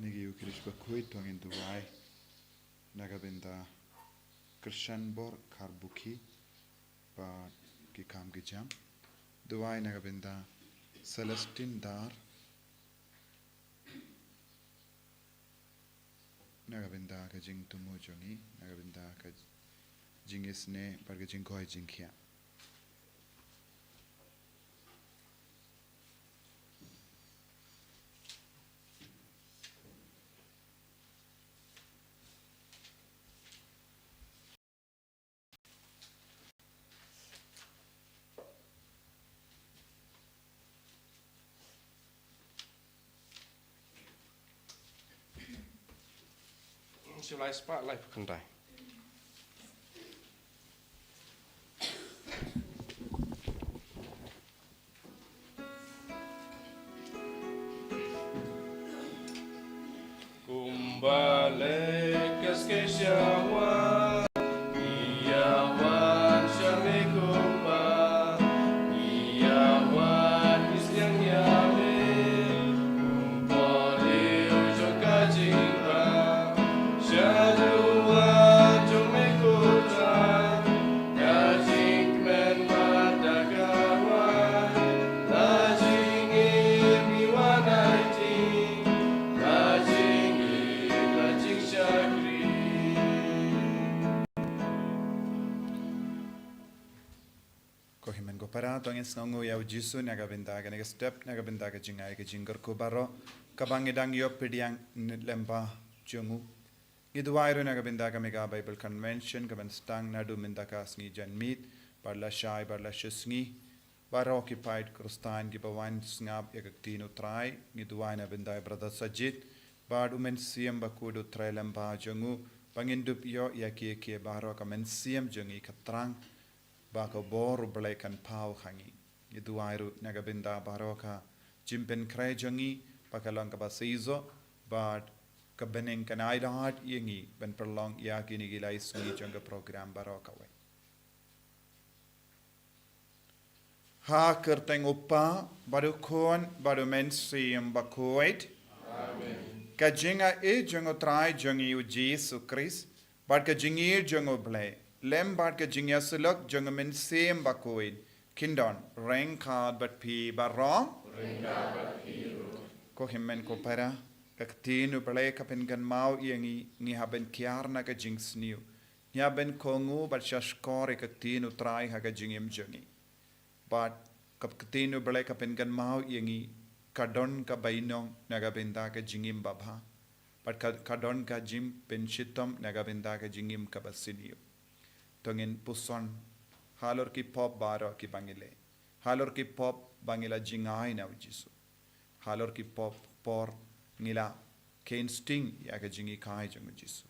Sngi ukirish Bakhuid Thohdieng Dubai Nagabinda Krishan Bor Karbuki Ba Kikam Gijam Dubai Nagabinda Celestine Dar Nagabinda Kajing Tumu Jongi Nagabinda Kajingisne Pargajing Koi Jingkia Jubilee spotlight kandai. Kumbale keskesyawan, iyawan syamikumba, iyawan isliang yame, kumpali ujung kajingba. Kohimen ko para Thohdieng snongu ya ujisu nagabinda ka nega step nagabinda ka jingai ka jingar ko baro kabangidang yo pidiang lemba jungu Giduairu nagabinda ka mega Bible Convention kaban stang nadu minda ka Sngi janmit barla shai barla Sngi baro occupied krustain gibawan snab yagaktino trai giduai nabinda brother Sajid bad umen siam bakudu trai lemba jungu pangindup yo yaki ke baro ka men siam jungi katrang bako boru belekan pau hangi giduairu nagabinda baroka jimpen krai jungi pakalang ka basizo bad kabeneng kanai dahat yengi ben perlong ya kini gilai Sngi jangga program barokawe ha kerteng upa baru kon baru mensiam Bakhuid ka jinga jango trai jangi u Jesu Christ bad ka jingir jango ble lem bad ka jingya sulok jango mensiam Bakhuid kindon reng kad bat pi barong ko himmen ko para Kaktinu balai kapen gan mau iangi ni haben kiarna ka jingsniu. Ni haben kongu bat shashkore kaktinu trai haga jingim jungi. But kaktinu balai kapen gan mau iangi kadon ka bainong nagabenda ka jingim babha. But kadon ka jim penshitom nagabenda ka jingim ka basiniu. Tongin puson halor ki pop baro ki bangile. Halor ki pop bangila jingai na ujisu. Halor ki pop por ngila kain sting ya ka jingi kai jang jisu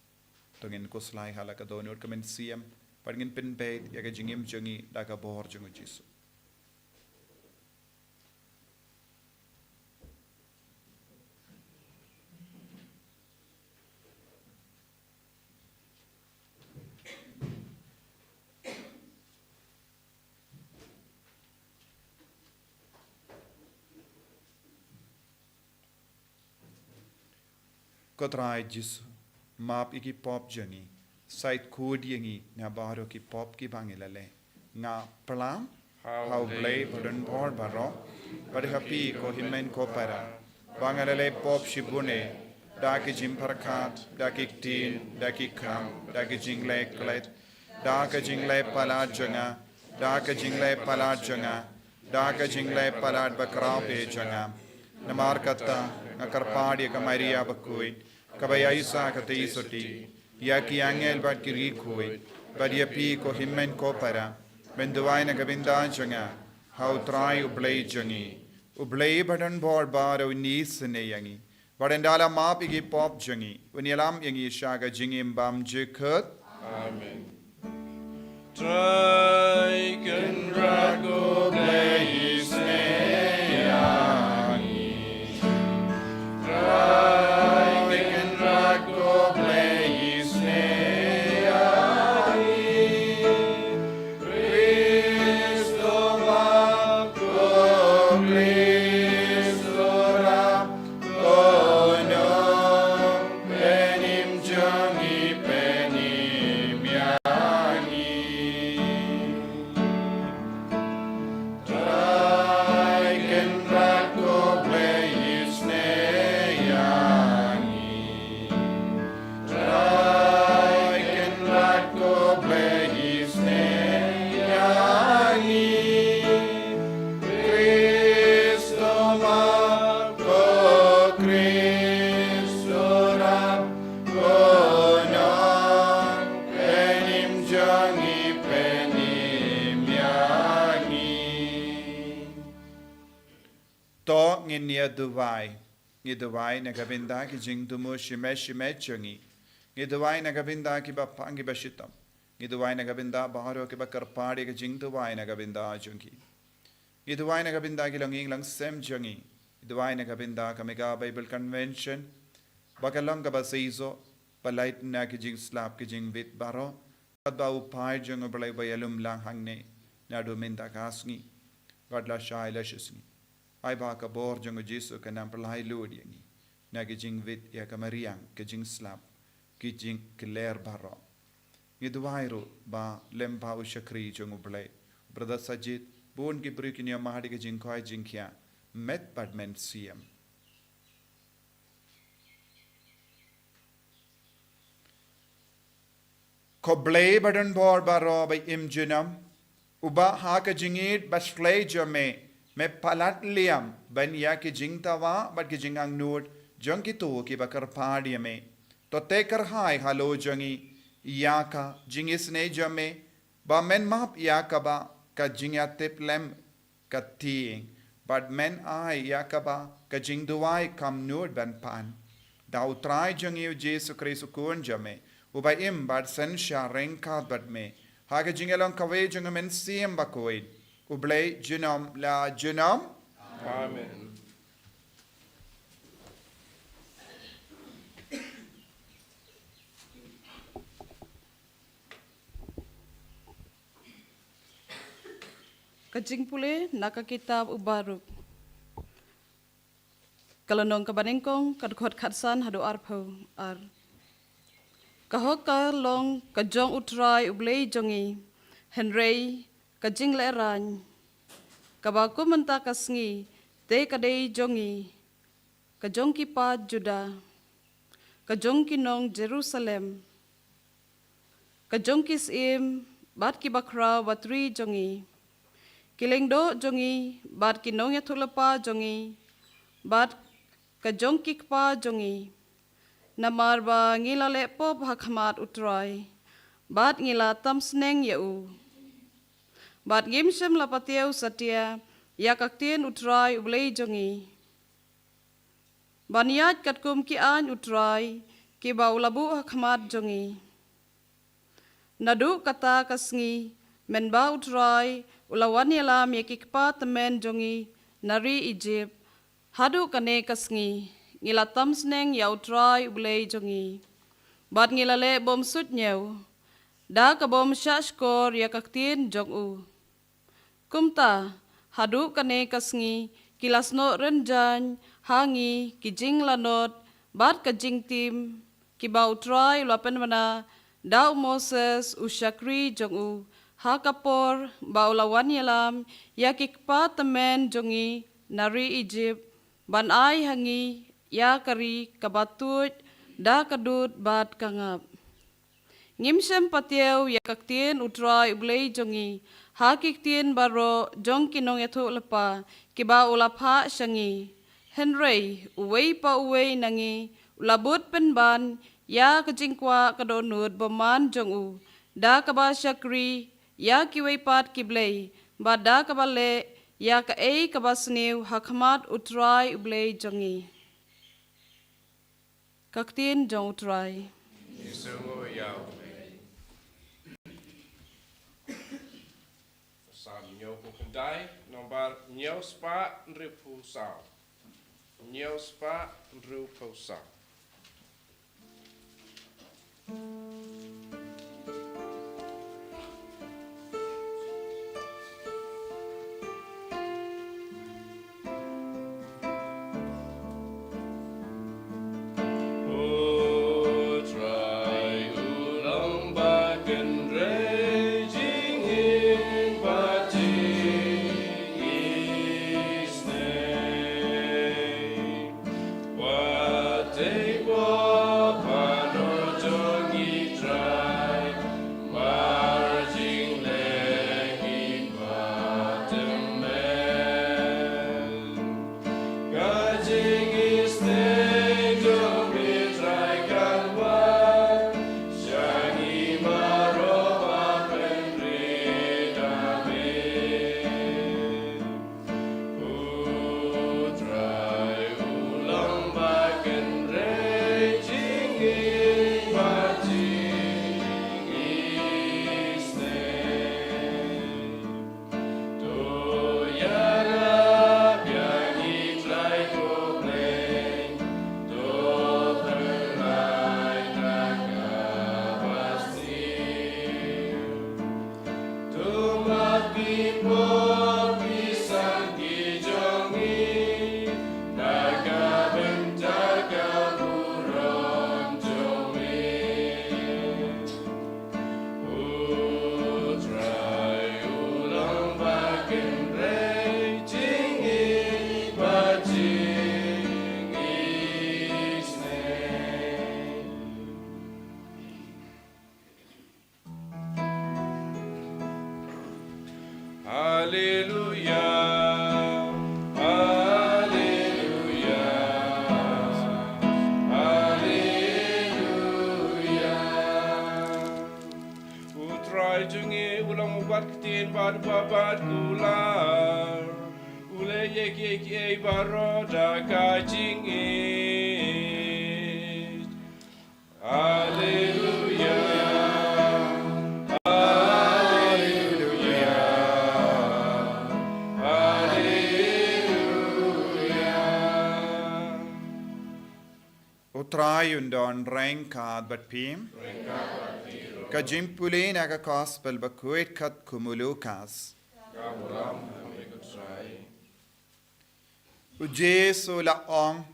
tongin ko slai hala ka donor kamen siam parngin pin bait ya ka jingim jangi da ka bor jang jisu Kotrai jisu map iki pop jangi site code yangi na baro ki pop ki bangilale nga plam how blay pardon board baro but happy ko himen ko para bangalale pop shibune da ki jim parakat da ki tin da ki kam da ki jingle klet da ka jingle pala janga da ka jingle pala janga da ka jingle pala bakra pe janga namar katta ngakarpadi ka Maria Bakhuid kabaya isa ka teisoti ya ki angel bat ki rikhuid but ya pi ko himmen ko para benduai na gabinda janga how try ublay jangi ublay badan bor baro nisne yangi badendala map igi pop jangi unialam yangi shaga jingim bam jekut Amen. Try can rago blay yangi. Try can rago blay yangi. Cristo Cristo ra no to nginia duwai ngi duwai nagabinda ki jing tumu shime chungi ngi duwai nagabinda ki ba pangi ba shitam ngi duwai nagabinda baharo ki ba karpadi ki jing duwai nagabinda chungi ngi duwai nagabinda ki langing lang sem chungi ngi duwai nagabinda ka mega Bible convention bakalang ka ba seizo palait na ki jing slap ki jing bit baro at ba upay jung balay bayalum lang hangne na duminda kasngi gadla shai lashisngi ai ba ka bor jung Jesu ka nam palai ludiangi na ki jing vit ya ka mariang ki jing slap ki jing clear baro ngi duwai ro ba lempa ushakri jung balay brother Sajid bon ki brukin ya mahadi ki jing khoi jing kya met badmen siam ko blay badan bor baro by imjunam uba ha ka jingit basplay jame me palat liam ban ya ki jingtawa bat ki jingang nut jong ki tu ki bakar padi me to tekar hai halo jongi ya ka jingis ne jame ba men map ya ka ba ka jingya teplem ka tiing but men ai ya ka ba ka jingduai kam nut ban pan dau trai jongi Jesu Kristo kun jame ubay im bad sen sha rengkat bad me haga jingelong kawe jungamen siem Bakhuid ublay junom la junom Amen. Kajing pule naka kitab ubaruk. Kalanong kabanengkong kadkot katsan hado arpo ar. Kahoka long kajong utrai ublay jongi Henry kajing leran. Kabaku menta Sngi te kadei jongi kajong kipa Juda kajong kinong Jerusalem kajong kisim bat kibakra watri jongi kilengdo jongi bat kinong yatulapa jongi bat kajong kikpa jongi namar ba ngila lepo bhakhamat utrai bat ngila tam sneng yau bat gimshem lapatiau satya yakaktien utrai ublay jongi baniat katkum ki an utrai ki ba ulabu hakhamat jongi nadu kata Sngi menba utrai ulawan yalam yakikpa temen jongi nari Egypt hadu kane Sngi ngila tam sneng yau try ublay jongi bat ngila le bom sut nyew da ka bom shashkor ya kaktin jong u kumta hadu kane Sngi kilasno renjan hangi kijing lanot bat kajing tim kibau try lapen mana da Moses ushakri jong u hakapor baulawan yalam yakikpa temen jongi nari Egypt ban ai hangi ya kari kabatut da kadut bat kangap. Ngimsem Taïew ya kaktien utrai ublay jongi hakiktien baro jong kinong yato lepa kiba ulapha Sngi. Henry uway pa uway nangi ulabut penban ya kajingkwa kadonut boman jong u da kaba shakri ya kiway pat kiblay ba da kabale ya ka ei kabasniw hakmat utrai ublay jongi. Kaktin jong utrai. Isungo yao. Sam nyo kukundai nombar nyo spa nripu sao. Nyo spa nripu sao. Take ketin bad babat gular ule yek ei baroda kajing it. Hallelujah. Utrai undon rengkad bat pim. Ka jimpulin aga gospel Bakhuid kat kumulukas. Ujesu la ong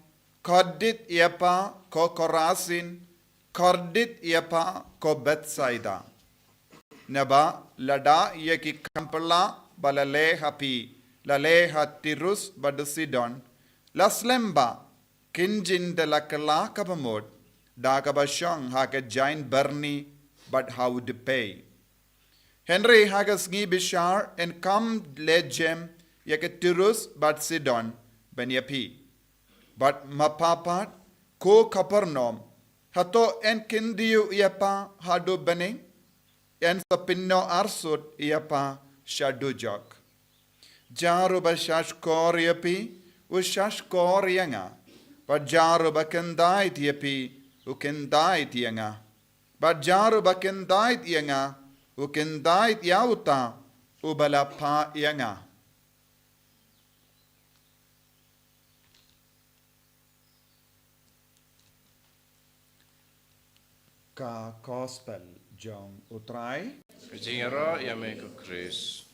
kordit iapa ko Korasin kordit iapa ko Bethsaida. Naba lada yeki kampala balale hapi lale hatirus badusidon laslemba Kinjin de la kala kabamod, Dakabashong haka giant Bernie, but how to pay. Henry hagas Sngi Bishar and come legem yakaturus but Sidon, Benyapi. But Mapapat, ko Capernaum, Hato en Kindiu Iapa Hadu Bene, en Sapino Arsut Iapa Shadujok. Jaruba Shashkor Yapi, Ushashkor Yanga. Bajaru bakendai tiapi ukendai tianga. Bajaru bakendai tianga ukendai tiauta ubalapa yanga. Ka gospel jong utrai. Kajingero yameko Chris.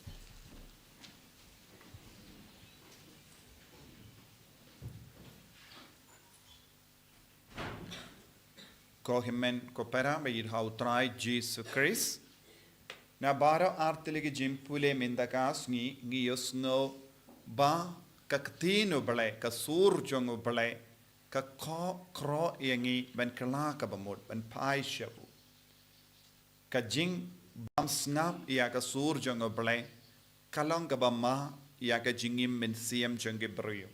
Ko himmen ko pera megir ha utrai Jesus Christ. Na baro artiligi jimpule mindakas ngi yosno ba kaktino bale ka sur jongo bale ka kro yangi ben kala ka bamod ben pai shabu. Ka jing bam snap ya ka sur jongo bale kalong ka bama ya ka jingim min siam jonge brio.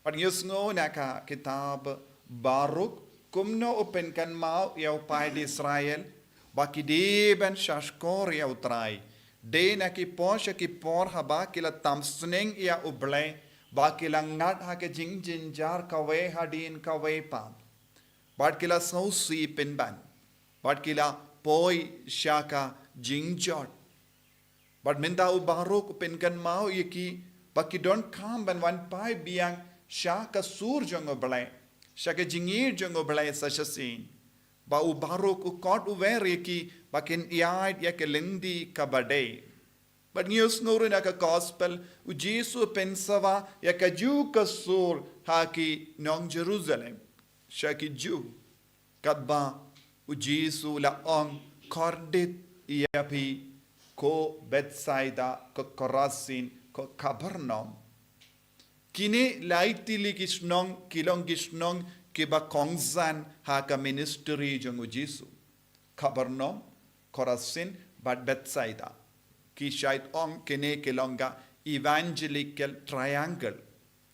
Pan yosno na ka kitab Baruk kumno open kan mau yau pai di Israel baki di ben shashkor yau trai de na ki posha ki por haba kila tamsning ya uble baki langat ha ke jing jinjar kawe hadin kawe pam bat kila sau si pen ban bat kila poi shaka jingjot bat minda u baruk pen kan mau yiki baki don't come ben wan pai biang shaka sur jong uble Shaka jingir jongo balay sa shasin. Ba u barok u kot u veri ki bakin iad ya ke lindi kabade. But news nuru na ka gospel u Jesu pensava ya ka ju kasur haki nong Jerusalem. Shaki ju kadba u Jesu la ong kordit iapi ko Bethsaida ko Korasin ko Capernaum. Kini laitili kisnong kilong kisnong kiba kongsan haka ministry jongu Jesu. Capernaum, Korasin, but Bethsaida. Ki shait ong kine kilonga evangelical triangle.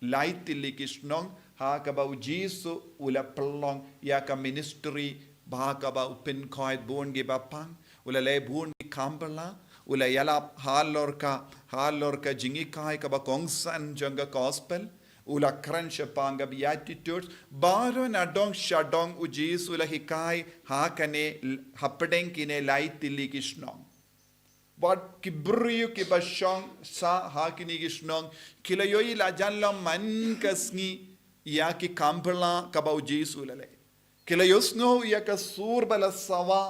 Laitili kisnong haka ba Jesu ula pelong yaka ministry bahaka ba upin koit buon giba pang ula le buon gi kambala ula yalap halorka jingi kai ka ba kongsan jonga gospel ula crunch panga beatitudes baro na dong shadong u Jesu ula hikai hakane hapdeng kine laitili kisnong but kibru ki bashong sa hakini kisnong kilayoi la janla man kasngi ya ki kambala ka ba Jesu ula kilayosno ya ka sur bala sawa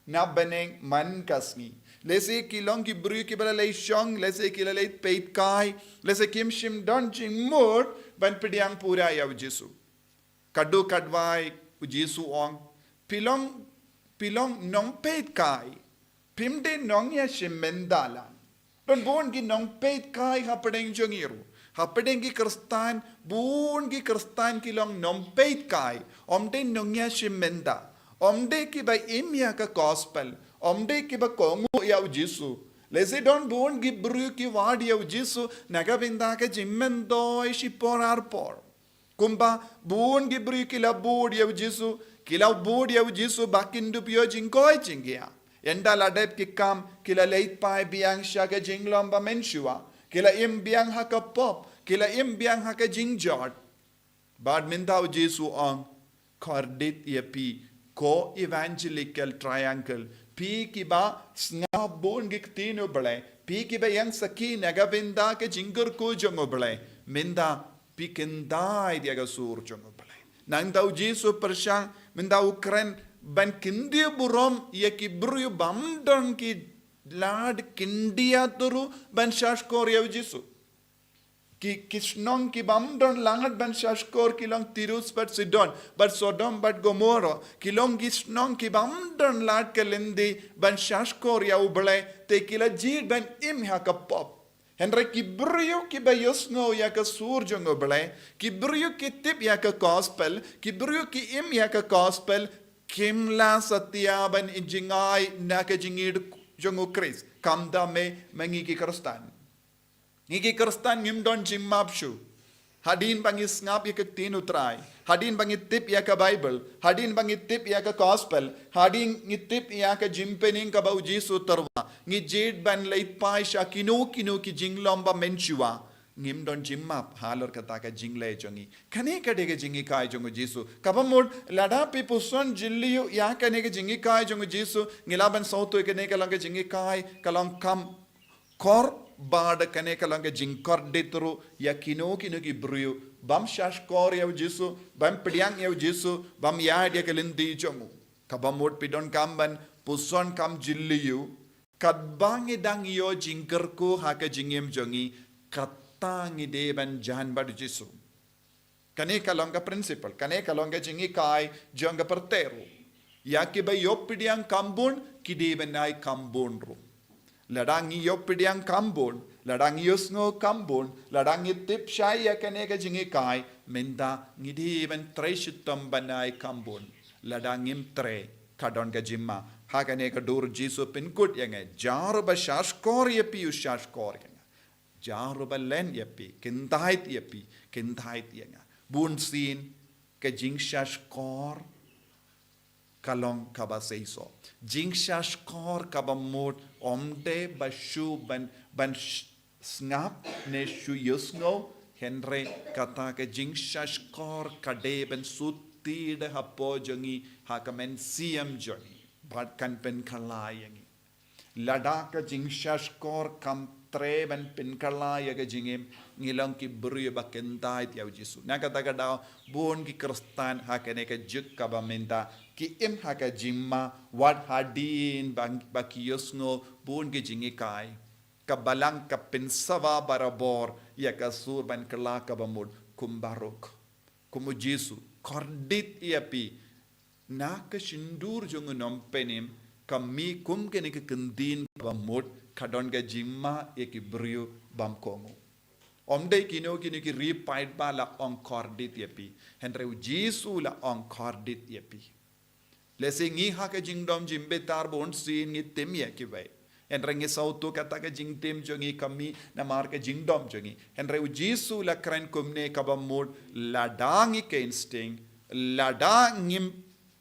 na beneng man kasngi Lese kilong ki bru ki bala lay shong, lese ki lalay peit kai, lese kim shim don ching mur, ban pidiang pura ya Jesu. Kadu kadwai u Jesu ong, pilong nong peit kai, pimde nong ya shim mendalan. Don bon ki nong peit kai hapadeng jongiru. Hapadeng ki kristan, bon ki kristan kilong nong peit kai, omde nong ya shim menda. Omde ki ba imya ka gospel, omde ki ba kongu ya Jesu. Lese don bon gi bru ki wad ya Jesu naga binda ka jimmendo ishi por arpor. Kumba bon gi bru ki la bod ya Jesu, ki la bod ya Jesu bakindu pio jingkoi jingia. Enda ladep ki kam kila leit pai biang shaga jinglom ba menshua. Kila im biang haka pop. Kila im biang haka jingjot. Bad mindau Jesu ang kordit ia pi co-evangelical triangle. Pi ki ba snabon giktino bale. Pi ki ba yang saki nagavinda ke jingur ko jongo bale. Minda pi kendai diaga sur jongo bale. Nang dau Jesu persyang mindau kren ban kindia burom ia ki bru bamdon ki lad kindia turu ban shashkor ya Jesu. Ki kisnong ki bamdon langat ban shashkor ki long tirus bat Sidon bat Sodom bat Gomorrah ki long kisnong ki bamdon lad kalindi ban shashkor ya ubale te kila jid ban im ha ka pop. Henry ki brio ki ba yosno ya ka sur jongo bale ki brio ki tip ya ka gospel ki brio ki im ya ka gospel kimla satyaban injingai naka jingid jongo Chris kamda me mangi ki kristan Ngiki kristan ngimdon jimmapshu. Hadin bangi snap ya tin utrai. Hadin bangi tip ya ka Bible. Hadin bangi tip ya ka gospel. Hadin ngi tip ya ka jimpening ka bau Jesu tarwa. Ngi jed ban leit pai sha kino ki jinglomba menchua. Ngimdon jimmap halor kata ka jingle jongi. Kane kadege jingi kai jongo Jesu. Kabamod lada pi puson jilliyo ya kane ke jingi kai jongo Jesu. Ngilaban sauto kane ka lang ka jingi kai kalang kam kor bad kane kalanga jingkor detru ya kino ki brio bam shashkor ya Jesu bam pediang ya Jesu bam ya dia kalindi jongu kabamot pidon kamban puson kam jilliyu kadbangi dang yo jingkerku haka jingem jongi katangi deban jahan bad Jesu kane kalanga principle kane kalanga jingi kai jonga perteru ya ki ba yo pediang kambun ki deban ai kambun ru Ladangi yopidiang kambon, ladangi yusno kambon, ladangi tip shaya kanega jingi kai, minda ngidi ben treshitam banai kambon, ladangim tre, kadon gajima, hakanega dur Jesu pinkut yange, jaruba shashkor yepi ushashkor yanga, jaruba len yepi, kindait yanga, bun sin, kajing shashkor, kalong kaba seiso jingshash kor kaba mod omde bashu ban snap ne shu yusno henry kata ke jingshash kor kade ben suti de hapo jongi hakamen siam jongi bad kan pen kalayangi lada ka jingshash kor kam tre ban pen kalaya ke jingim ngilang ki bru ba kentai tiau Jesu na kata kada bon ki kristan hakane ke juk kaba menta ki im haka jimma wat hadin baki yosno bun ki jingi kai ka balang ka pensawa barabor ya ka sur ban kala ka bamud kumbarok kumu Jesu kordit iapi na ka shindur jong nom penim kami kum ke ne ka kendin bamud kadon ga jimma e ki brio bam kongo omde kino ki repied ba la on kordit iapi henre Jesu la on kordit iapi Lese ngi haka jingdom jimbe tar bon sin ngi temia kibai. Henre ngi sauto kata ka jing tem jongi kami na mar ka jingdom jongi. Henre u Jesu la kren kumne kabamod ladangi ke insting ladangim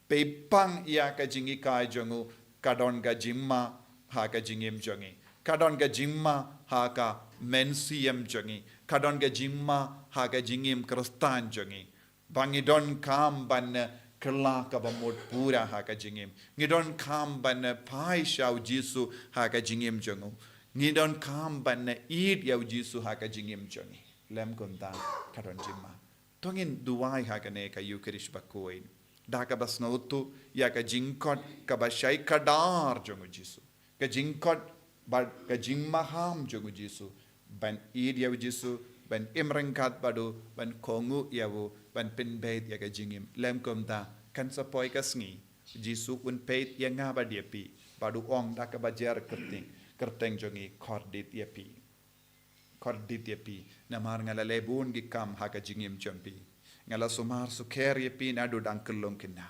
pepang ya ka jingi kai jongu kadon ga jimma haka jingim jongi. Kadon ga jimma haka mensiam jongi. Kadon ga jimma haka jingim kristan jongi. Bangidon kam ban Kerla kabamod pura haka jingim. Ngidon kam ban pai shau Jesu haka jingim jongu. Ngidon kam ban eat yau Jesu haka jingim jongi. Lem kunta kadon jimma. Tongin duai haka ne ka Eucharist Bakhuid. Daka basna utu ya ka jingkot ka bashai kadar jongu Jesu. Ka jingkot ka jingma ham jongu Jesu. Ban eat yau Jesu ban imrengkat badu ban kongu yau ban pinbait ya ka jingim lem komta kan sapoi ka Sngi Jesu un peit ya nga ba diapi badu ong da ka bajar kerteng jongi kordit yapi namar ngala lebun gi kam ha ka jingim champi ngala sumar suker yapi na do dang kelong kina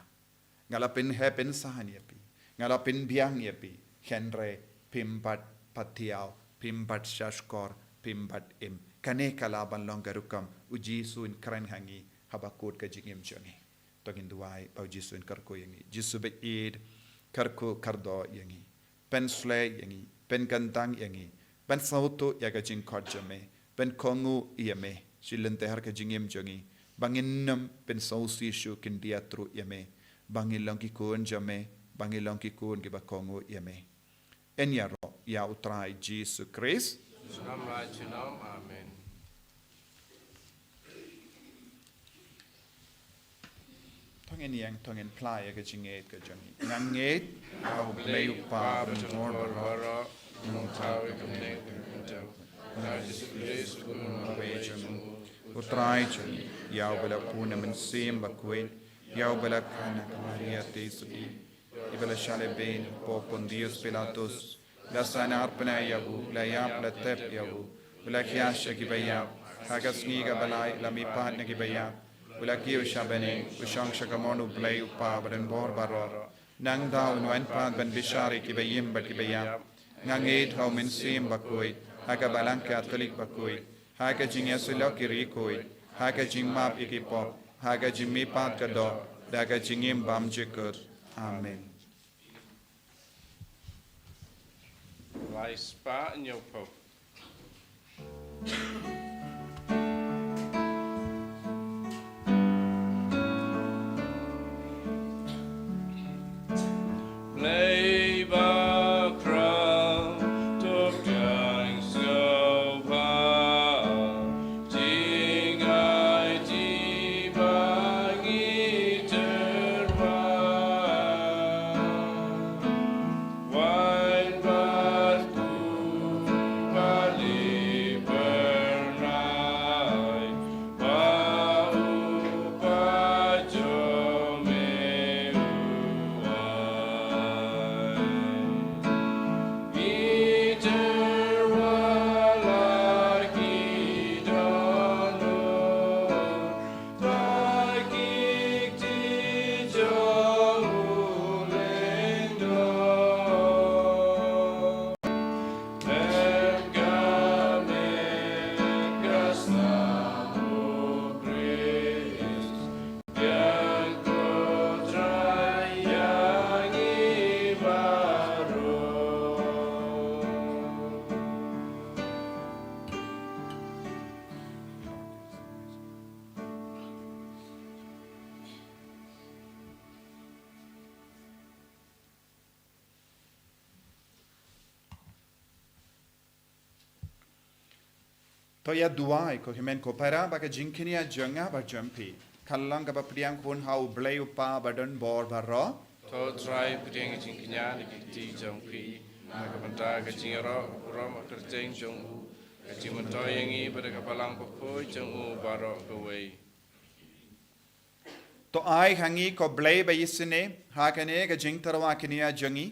ngala pin happen sahan yapi ngala pin biang yapi henre pimpat patiao pimpat shashkor pimpat im kane kalaban long garukam u Jesu in kran hangi habakut ka jingim jongi togin duai pau Jesu in karko yangi Jesu be id karko kardo yangi เป็นสเลอย่างนี้เป็นกันตังอย่างนี้เป็นสาวตุอยากจิงขอดจำเมเป็นคงูเอียเมชิลันเตหร์กจิงเอ็มจังนี้บางอินนำเป็นสาวซีชูกินเดียตรุเอียเมบางอินลองกิโคนจำเมบางอินลองกิโคนกิบคงูเอียเมเอ็นยารอยาอุตรายจีสุคริส Amen. ท้องเอ็นยังท้องเอ็นพลายก็จิงเอ็ดก็จังนี้งังเอ็ดเอาเปลวปาบนทอร์บารอ Nung tao ikamneng kumentaw. Najis Iblis kunung Bejamu utrai chuni yau bela puna men sim Bakhuid yau bela kana Maria Tesuki ibela shale ben popon Dios Pilatus la sana arpana yabu la yap la tep yabu bela kiyasha gibaya hagas niga balai la mi patna gibaya bela kiyo shabane ushang shakamonu blay upa badan bor baror nang dau nuan pan ban bishari gibayim bat gibaya ngangit hau men sim Bakhuid haga balang Catholic Bakhuid haga jing yasilo kirikoid haga jing map ikipop haga jing mi pat kado daga jingim bam jikur amen Lai spa nyopo. Play by crown, Thohdieng so far. Jing I ji bang eternal. Wine but good, bali bernai. Bau bajo me Toya duai ko himen ko para baga jinkinia janga ba jampi kallang ka ba priang kun hau blay upa badan bor barro To try putting it in Kenya, the Kiti Jumpi, Nakapanta, Kachiro, Roma Kertang Jung, Kachimantoyangi, but a Kapalang Poi, Jung, Baro, away. to ai hangi ko blay ba yisine hakane ga jingtarwa kinia jangi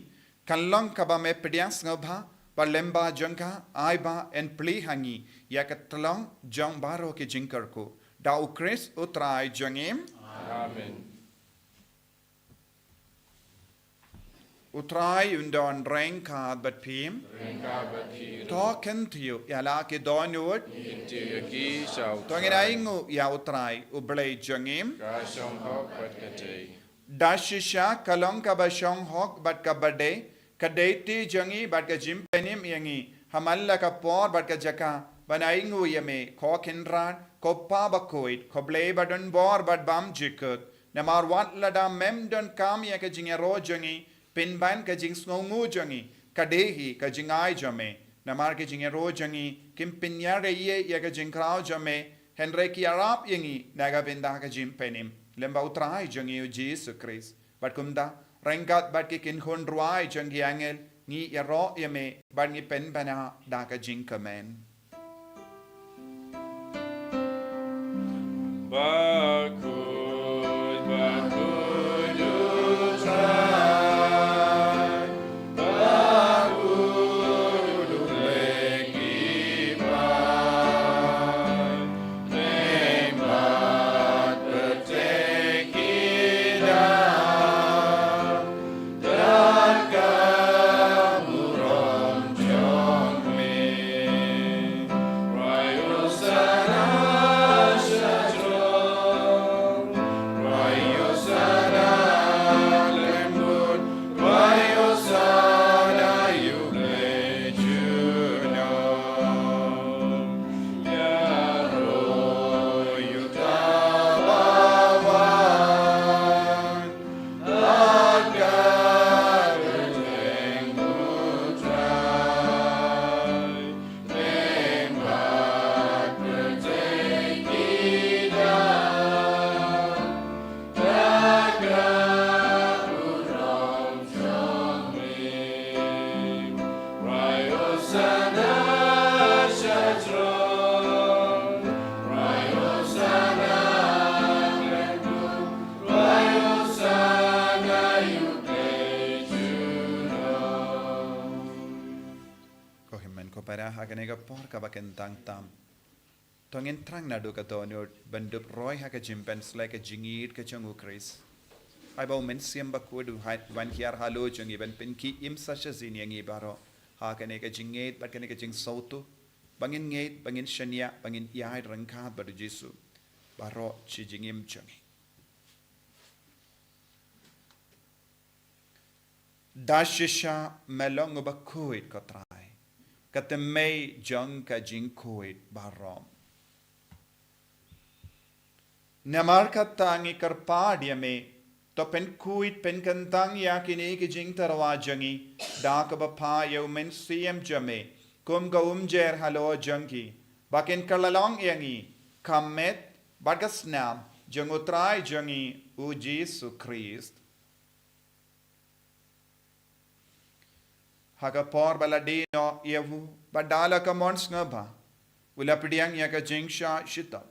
kallang ka ba me priang ngabha ba lemba jangka ai ba en pli hangi yakatlang jang baro ke jinkar ko da ukris utrai jangim Amen. utrai undon reng ka bat pim to kentiu yala ke donut Into Yaki shall to nginaingu ya utrai ublay jangim Gashon Hawk, but Kate. dashisha kalong ka ba shong hok bat ka bade kadeti jangi bat ka jimpenim yangi hamalla ka por bat ka jaka banaingu yame ko kinran ko pa Bakhuid ko blay badon bor bat bam jikut namar wat lada mem don kam ya ka jingero jangi pinban ka jing sngongu jangi kadehi ka jingai jame namar ka jingero jangi kim pinyare ye ya ka jingkrao jame henre ki arab yangi naga binda ka jimpenim lemba utrai jangi o Jesus Christ bat kumda rengat bat ki kin hun ruai jangi angel ni yaro yame bat ni pen bana da ka jingkamen Bakhuid, Bakhuid, you try. Bakhuid, you leki pai. Name but take it out. Dan kamu rom jong me. hakane ka por ka baken tang tam tongin trang na do ka to no bandup roi ha ka jimpens like a jingit ka changu Chris ai ba men siam Bakhuid van hiar halo changi ban pen ki im sasha zin yangi baro hakane ka jinget bat kane ka jing sautu bangin ngeit bangin shania bangin yai rangkhat badu Jesu baro chi jingim changi Dashisha melong Bakhuid ko try katemei jong ka jingkoid barom namar katangi karpadia me to pen kuit pen kantang yakini ki jing tarwa jangi dak bapa yo men siem jame kum gaum jer halo jangi bakin kalalong yangi kamet bagasnam jangutrai jangi u Jesu Christ Haga por baladino yevu badala kamons ngaba ula pidiang yaka jingsha shita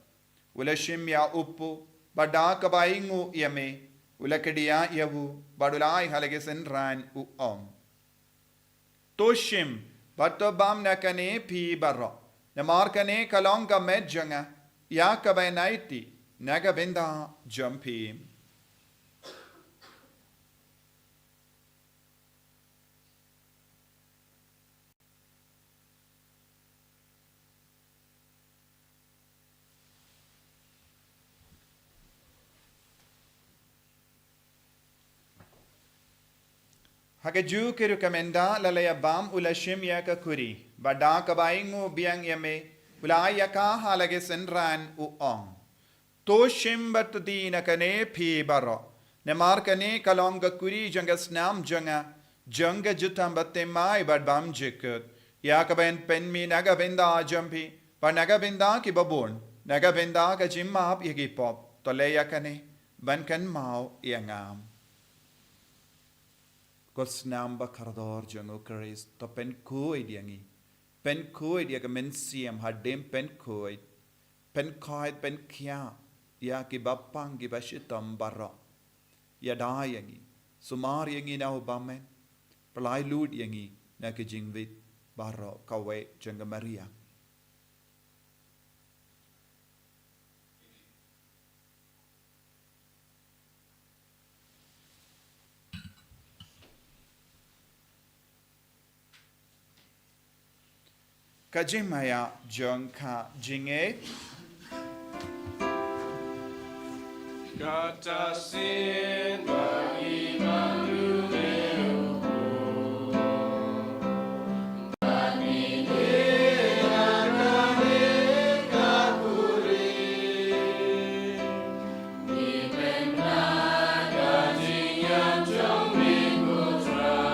ula shimya upu badaka baingu yame ula kedia yevu badulai halage senran u toshim batobam nakane pi barro namarkane kalonga medjanga yaka bainaiti naga benda jumpi Hagaju ke recommenda lalaya bam ulashim yaka kuri bada kabaingu biang yame ulaya ka halage senran u toshim batdi nakane phi baro nemar kane kalonga kuri jangas nam janga janga jutam batte mai bad bam jikut yakaben penmi naga benda jampi pa naga benda ki babon naga benda ka jimmap yagi pop toleya kane bankan mau yangam Kos namba kardor jango Chris to pen kuid yangi pen kuid yaga men siam hadem pen kuid pen kya ya ki bapang ki bashitam barra ya da yangi sumar yangi na ubamen palai lud yangi na ki jingvit barra kawe janga Maria Kajimaya jongka jinge Kata sin bagi mandu bagi akane kapuri di penaga jingan jong minggu trai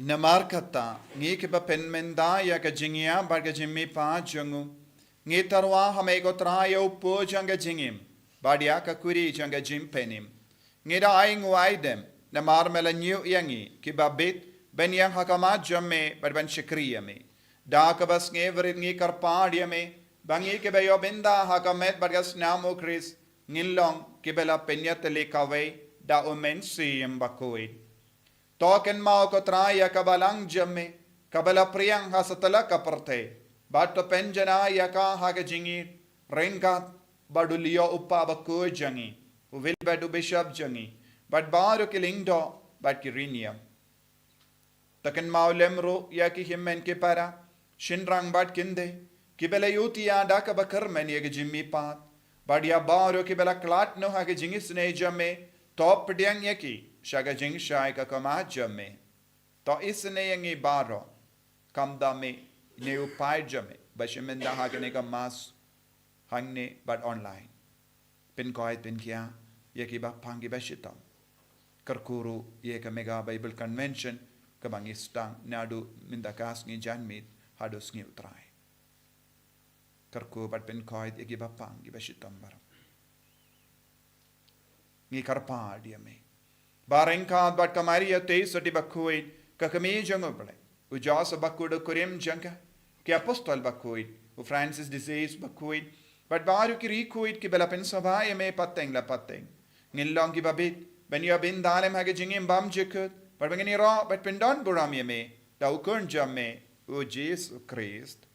Namarkata ngi ke ba pen menda ya ka jingia barga jimmi pa jangu ngi tarwa hame ko trayo po janga jingim badia ka kuri janga jim penim ngi da ai ngu aidem namar mela nyu yangi ki ba bit ben yang hakama jamme bar ban shikriya me da ka bas ngi verit ngi karpadia me bangi ke ba yo benda hakamet bargas namo Chris ngilong ki bela penyat le kawe da omen sim Bakhuid Token mau ko traya kabalang jamme kabala priyang hasatala kaparte bato penjana yaka haga jingi rengat badulio uppa Bakhuid jangi will badu bishop jangi but baru kilingdo but kirinia Token mau lemro yaki himmen ke para shinrang bat kinde kibela yutia daka bakar men yag jimmi pat badia baru kibela klat no haga jingi sne jamme top diang yaki Shaga jing shai ka kama jame. To isne yangi baro. Kamda me ne upai jame. Bashimenda hagane ka mas hangne but online. Pin koit pin kya yaki ba pangi bashitam. Karkuru ye ka mega Bible convention ka bangistang nadu mindakas ngi janmit hadus ngi utrai. Karku but pin koit yaki ba pangi bashitam baram. Ngi karpa dia me. Barengkad bat kamaria te soti Bakhuid kakami jangoble ujas Bakhuid kurim janga ki apostol Bakhuid u Francis disease Bakhuid bat baru ki rikuid ki bela pen sabaya me pateng la pateng ngilong ki babit ben ya bin dalem hage jingim bam jikut, but bangini ro, but pendon buram yame, da ukun jamme, o Jesus Christ.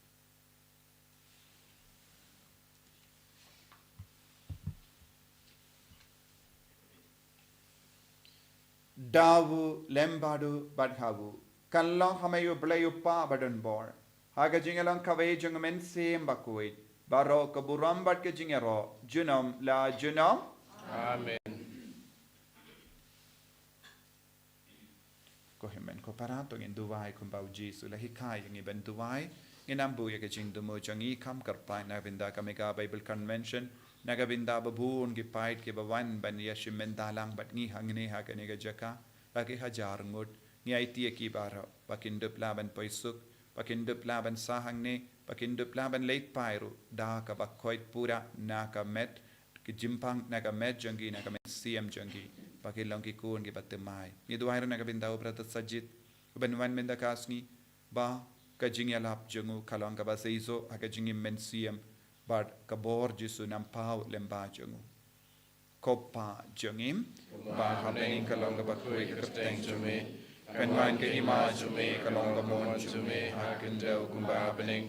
Dawu lembadu badhawu, kanlong hamayu blayu pa badan bor, haga jingalong kaway jungamen sim Bakhuid, baro kaburam bad ke jingero, junam la junam. Amen. Ko himen ko parato ngin duwai kumbau Jesu la hikai ngi ben duwai ngin ambu ya ke jing dumo jangi kam karpai na vinda kamega Bible Convention naga vinda babun gi pait ke bawan ban yashim men dalang bat ngi hangne ha ke nega jaka lagi hajar ngut ngi aiti ki bara pakin dup laban poisuk pakin dup laban sahangne pakin dup laban late pairu da ka Bakhuid pura na ka met ki jimpang na ka met jangi na ka met CM jangi pakai lang kikun ke batemai. Ni dua hari nak bintau berata sajid. Benwan benda kasni ba kajing yalap jengu kalong kabasa iso akajing mensiam bad kabor jisu nampau lemba jengu. Kopa jengim ba happening kalong Bakhuid kerteng jume. Benwan ke ima jume kalong kabon jume hakendau kumba bening.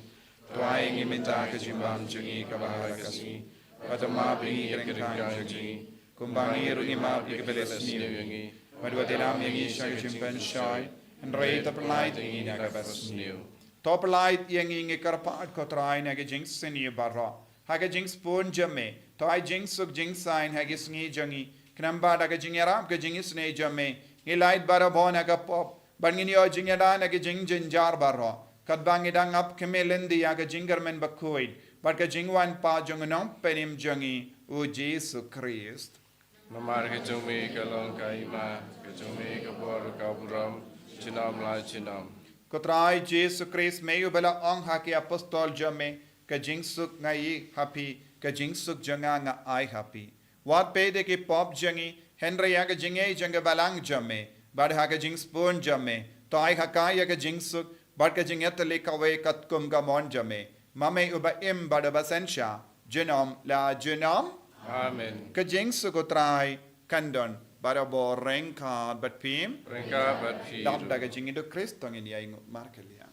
Tuai ngi minta kajimbang jengi kabahar kasni. Patama bringi kerengkang jengi. Kumbangi rungi maap di kebeles niu. Madua tiram yangi syag jimpen syai. En rei tapelait yangi naga bas niu. Topelait yangi ngi karpaat kotrai naga jinx seni barra. Haga jinx pun jame. Toai jinx suk jinx sain haga sngi jangi. Knamba daga jingarap ke jingis ne jame. Ngi light barra bon naga pop. Bangini o jingada naga jing jinjar barra. Kadbangi dang ap kemelendi yaga jingarmen Bakhuid. Barka jingwan pa junganong penim jangi. O Jesus Christ. Mamar ke jumi kalong kaima ke jumi ke bor kaburam chinam la chinam. Kotrai Jesus Christ meyu bela ong haki apostol jame ke jingsuk ngai happy ke jingsuk janga nga ai happy. Wat pede ke pop jangi Henry ya ke jingai janga balang jame bad ha ke jings pun jame to ai hakai ya ke jingsuk bad ke jinget le kawe kat kum ga mon jame mame uba im bad basensha genom la genom. Amen. Kajing sukotrai kandon barabo rengka bat pim Rengka bat pi. dam daga jing indo Kristong ini ay markelia.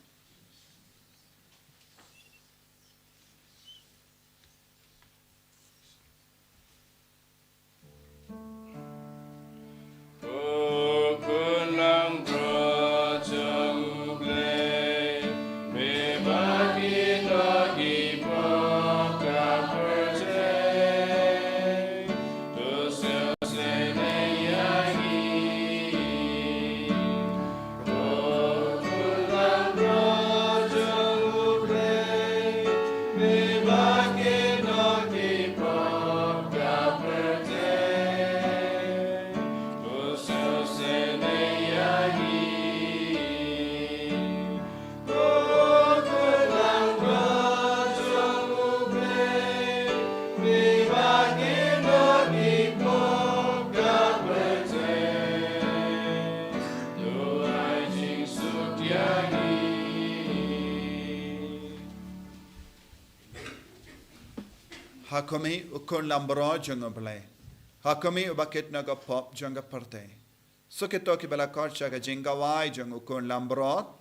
Kulang rojang blay me bagi dagi boka percay tu sene yangi kulang rojang blay me bagi dagi boka percay tu sene yangi kulang rojang blay me bagi dagi boka percay tu ai jing suk yangi. Hakumi ukun lambro jango blay. Hakumi ubakit naga pop janga parte. Sukito ki bela korcha ga jinga wai jango ukun lambrot.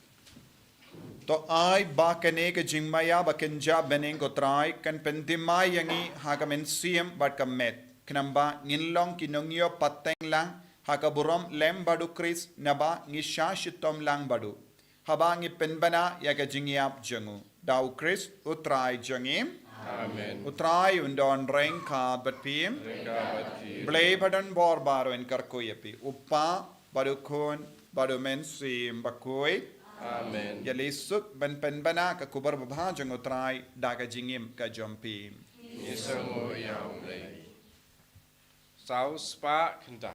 To ai ba kene ke jingmaya ba kenja beneng ko trai kan pentimai yangi hakamen siem bat kamet knamba nginlong kinongyo pateng lang hakaburom lem badu kris naba ngisha shitom lang badu haba ngi penbana yaga jingiap jangu dau kris utrai jangim Amen. utrai undon reng ka bat pim blay badan bor baro en karkoyapi upa badu kon badu men sim Bakhuid Amen. ya lesuk ban penbana ka kubar babha jang utrai daga jingim ka jompi Isango yaw lay. Sau spa kenta.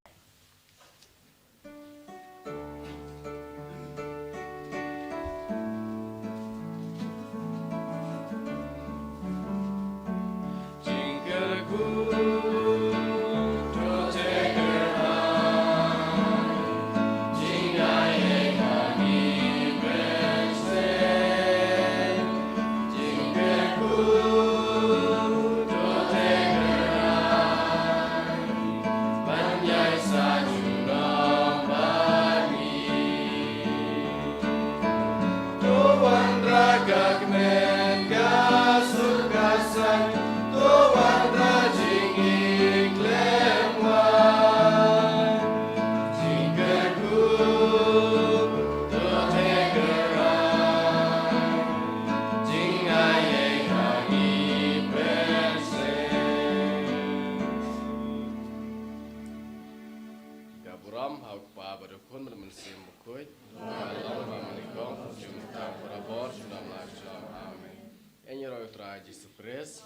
Buram hau pa badukun bermensim Bakhuid. Allah manikong jumta berabor sudah melaksanakan. Amin. Enyo roh Tuhan Yesus Kristus.